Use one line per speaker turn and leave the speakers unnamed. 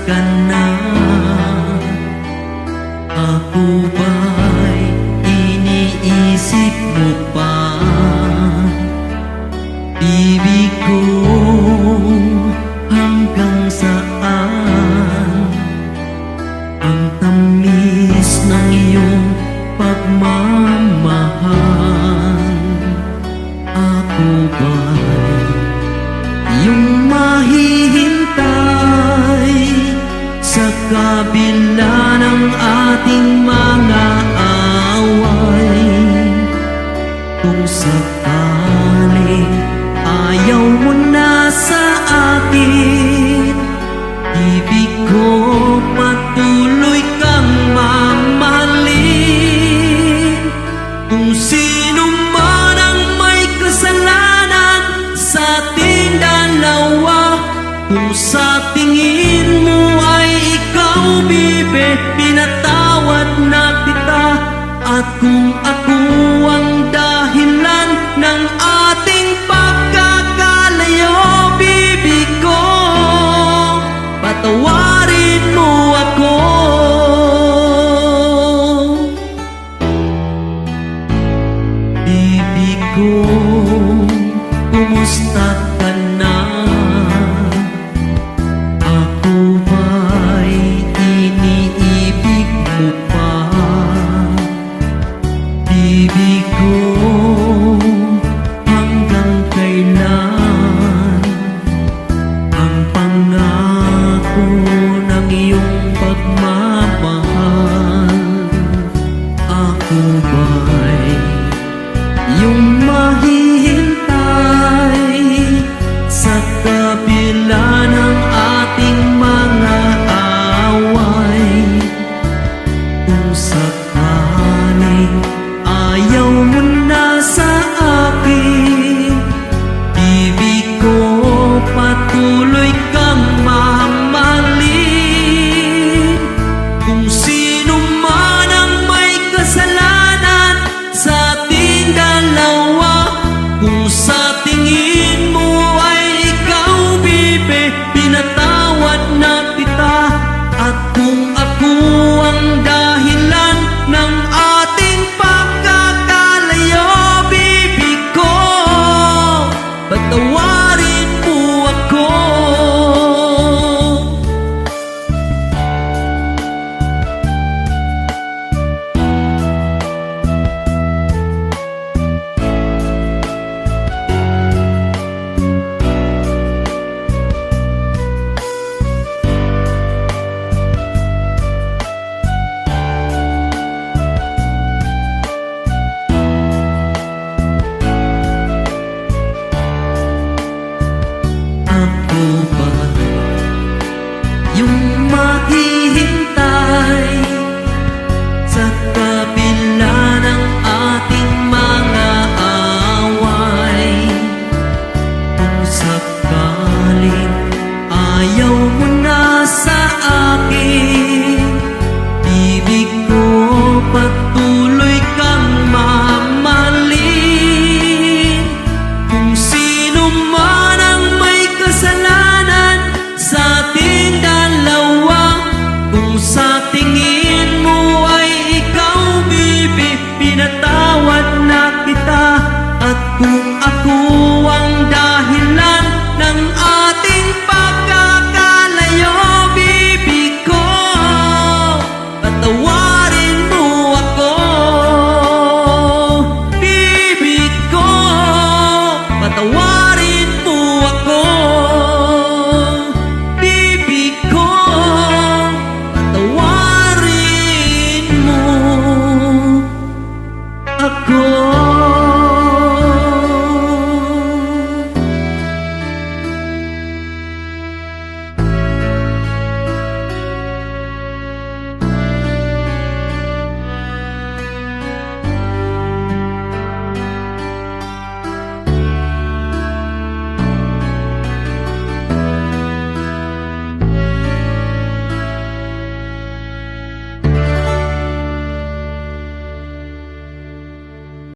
ka na. Ako ba'y iniisip mo pa? Ibig ko hanggang saan? Ang tamis ng iyong pagmamahal. Ako ba'y iyong mahihintay sa kabila ng ating mga away? Kung sakaling ayaw mo na sa akin, ibig ko patuloy kang mamahalin. Kung sino man ang may kasalanan sa ating dalawa, kung sa tingin mo ay ikaw, bibe, pinatawad na kita. At kung ako ang dahilan ng ating pagkakalayo, bibig ko, patawarin mo ako.